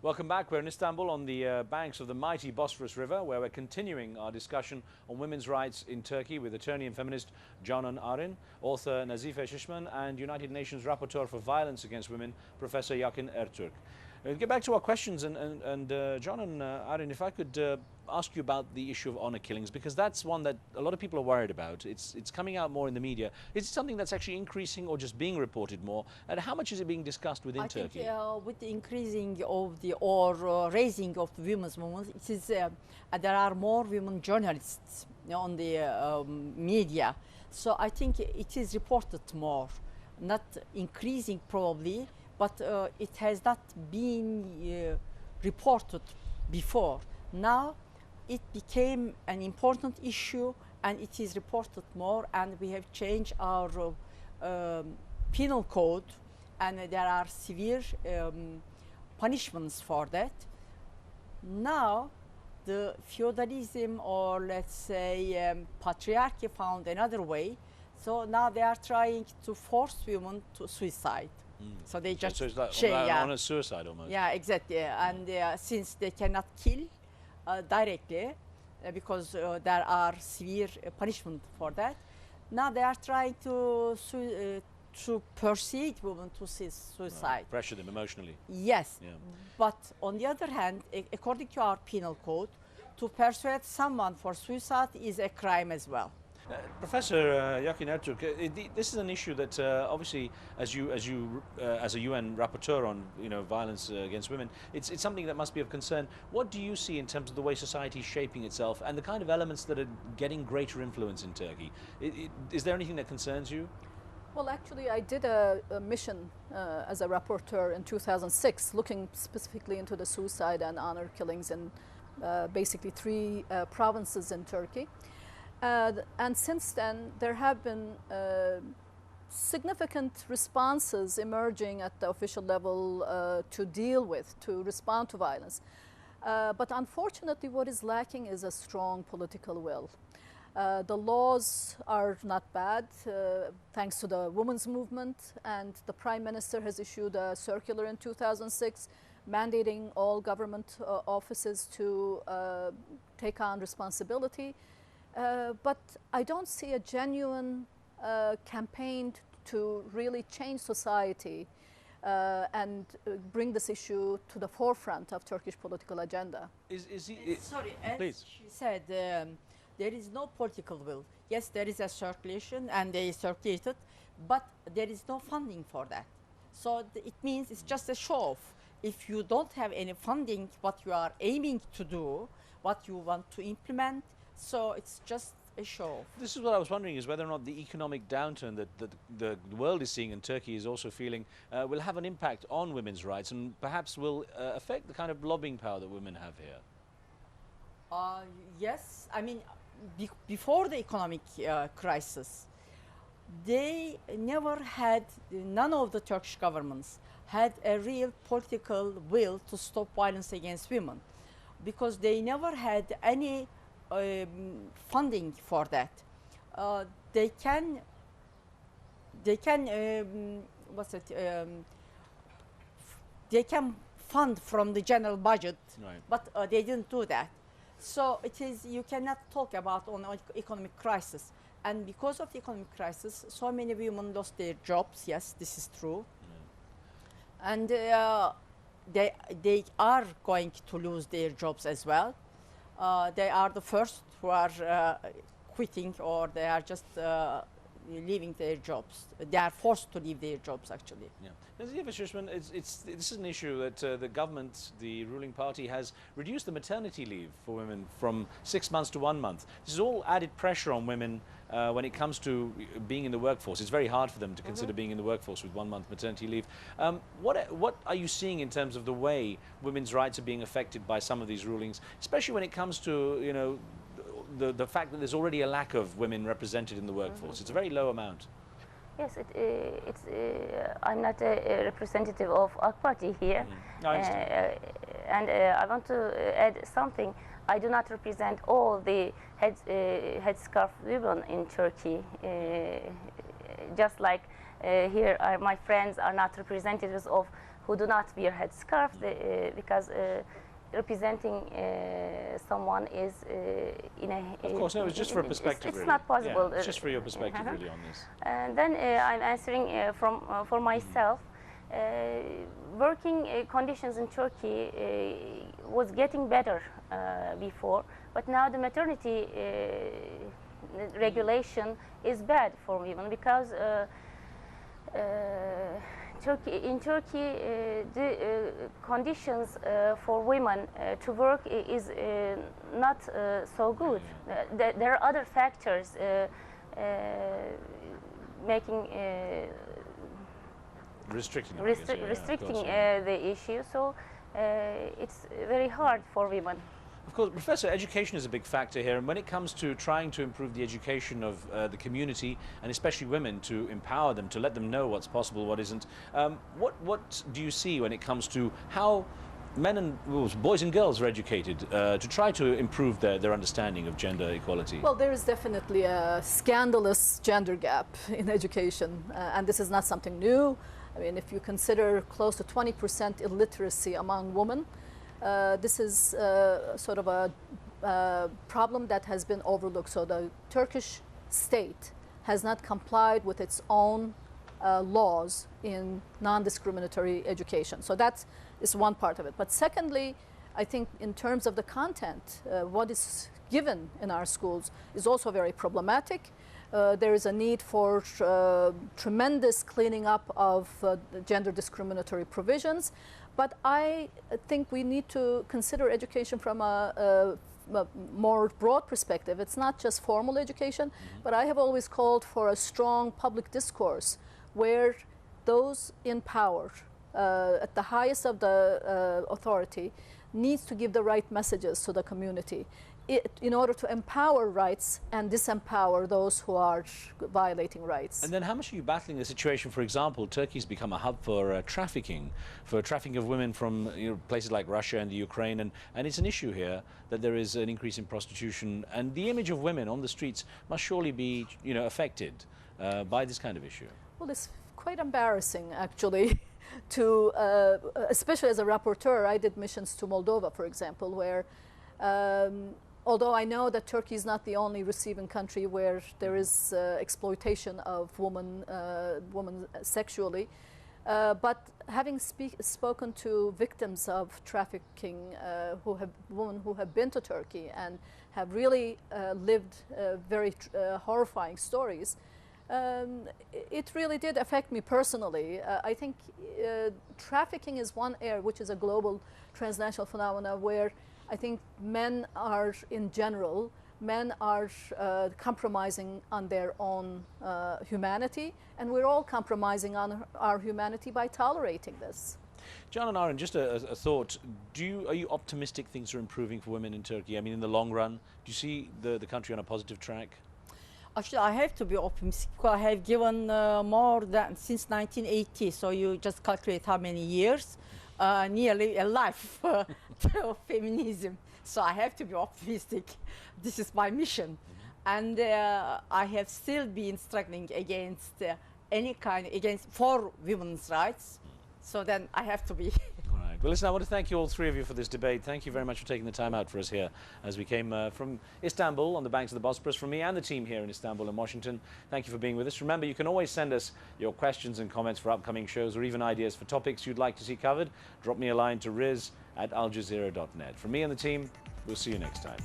Welcome back. We're in Istanbul on the banks of the mighty Bosphorus River, where we're continuing our discussion on women's rights in Turkey with attorney and feminist Canan Arin, author Nazife Şişman, and United Nations Rapporteur for Violence Against Women, Professor Yakin Ertürk. Get back to our questions, and Canan Arin, if I could ask you about the issue of honor killings, because that's one that a lot of people are worried about. It's coming out more in the media. Is it something that's actually increasing or just being reported more? And how much is it being discussed within Turkey? I think with the increasing of the raising of the women's movement, it is there are more women journalists on the media. So I think it is reported more, not increasing probably, but it has not been reported before. Now it became an important issue and it is reported more, and we have changed our penal code, and there are severe punishments for that. Now the feudalism, or let's say patriarchy, found another way. So now they are trying to force women to suicide. So they just so it's like on a suicide almost. Yeah, exactly. And since they cannot kill directly, because there are severe punishment for that, now they are trying to persuade women to suicide. Right. Pressure them emotionally. Yes. Yeah. But on the other hand, according to our penal code, to persuade someone for suicide is a crime as well. Professor Yakin Ertürk, this is an issue that obviously, as a UN rapporteur on violence against women, it's something that must be of concern. What do you see in terms of the way society is shaping itself and the kind of elements that are getting greater influence in Turkey? Is there anything that concerns you? Well, actually, I did a mission as a rapporteur in 2006, looking specifically into the suicide and honor killings in basically 3 provinces in Turkey. And since then, there have been significant responses emerging at the official level to respond to violence. But unfortunately, what is lacking is a strong political will. The laws are not bad, thanks to the women's movement, and the Prime Minister has issued a circular in 2006 mandating all government offices to take on responsibility. But I don't see a genuine campaign to really change society and bring this issue to the forefront of Turkish political agenda. Sorry, as please. she said, there is no political will. Yes, there is a circulation and they circulate it, but there is no funding for that. So it means it's just a show-off. If you don't have any funding, what you are aiming to do, what you want to implement, so it's just a show. This is what I was wondering, is whether or not the economic downturn that the world is seeing and Turkey is also feeling will have an impact on women's rights and perhaps will affect the kind of lobbying power that women have here. Yes, I mean, before the economic crisis, they never had, none of the Turkish governments had a real political will to stop violence against women, because they never had any funding for that. They can fund from the general budget, right, but they didn't do that. So it is, you cannot talk about an economic crisis. And because of the economic crisis, so many women lost their jobs. Yes, this is true. And they are going to lose their jobs as well. They are the first who are quitting, or they are just leaving their jobs. They are forced to leave their jobs, actually. Yeah. Nazife Şişman, this is an issue that the government, the ruling party, has reduced the maternity leave for women from 6 months to 1 month. This is all added pressure on women when it comes to being in the workforce. It's very hard for them to consider being in the workforce with 1 month maternity leave. What are you seeing in terms of the way women's rights are being affected by some of these rulings, especially when it comes to the fact that there's already a lack of women represented in the workforce? It's a very low amount. Yes, I'm not a representative of AK Party here. No, I understand. And I want to add something. I do not represent all the headscarf women in Turkey. Just like here, my friends are not representatives of who do not wear headscarf because representing someone is in a... Of course, no, it's just for a perspective, it's really. not possible. Yeah, it's just for your perspective, really, on this. And then I'm answering for myself. Working conditions in Turkey was getting better before, but now the maternity regulation is bad for women because in Turkey the conditions for women to work is not so good. There are other factors making restricting the issue, so it's very hard for women. Of course, Professor, education is a big factor here, and when it comes to trying to improve the education of the community, and especially women, to empower them, to let them know what's possible, what isn't, what do you see when it comes to how men and boys and girls are educated to try to improve their understanding of gender equality? Well, there is definitely a scandalous gender gap in education, and this is not something new. I mean, if you consider close to 20% illiteracy among women, this is sort of a problem that has been overlooked. So the Turkish state has not complied with its own laws in non-discriminatory education. So that is one part of it. But secondly, I think in terms of the content, what is given in our schools is also very problematic. There is a need for tremendous cleaning up of gender discriminatory provisions. But I think we need to consider education from a more broad perspective. It's not just formal education, but I have always called for a strong public discourse where those in power, at the highest of the authority, needs to give the right messages to the community in order to empower rights and disempower those who are violating rights. And then how much are you battling the situation? For example, Turkey's become a hub for trafficking of women from places like Russia and the Ukraine, and it's an issue here that there is an increase in prostitution, and the image of women on the streets must surely be affected by this kind of issue. Well, it's quite embarrassing, actually. To especially as a rapporteur, I did missions to Moldova, for example, where although I know that Turkey is not the only receiving country where there is exploitation of women sexually, but having spoken to victims of trafficking, women who have been to Turkey and have really lived very horrifying stories, it really did affect me personally. I think trafficking is one area which is a global transnational phenomena where I think men are, in general, compromising on their own humanity, and we're all compromising on our humanity by tolerating this. Canan Arin, just a thought. Are you optimistic things are improving for women in Turkey? I mean, in the long run, do you see the country on a positive track? Actually, I have to be optimistic because I have given more than since 1980. So you just calculate how many years, nearly a life of feminism. So I have to be optimistic. This is my mission, and I have still been struggling against for women's rights. So then I have to be. All right. Well, listen, I want to thank you all three of you for this debate. Thank you very much for taking the time out for us here as we came from Istanbul on the banks of the Bosphorus, from me and the team here in Istanbul and Washington. Thank you for being with us. Remember, you can always send us your questions and comments for upcoming shows or even ideas for topics you'd like to see covered. Drop me a line to riz@aljazeera.net. From me and the team, we'll see you next time.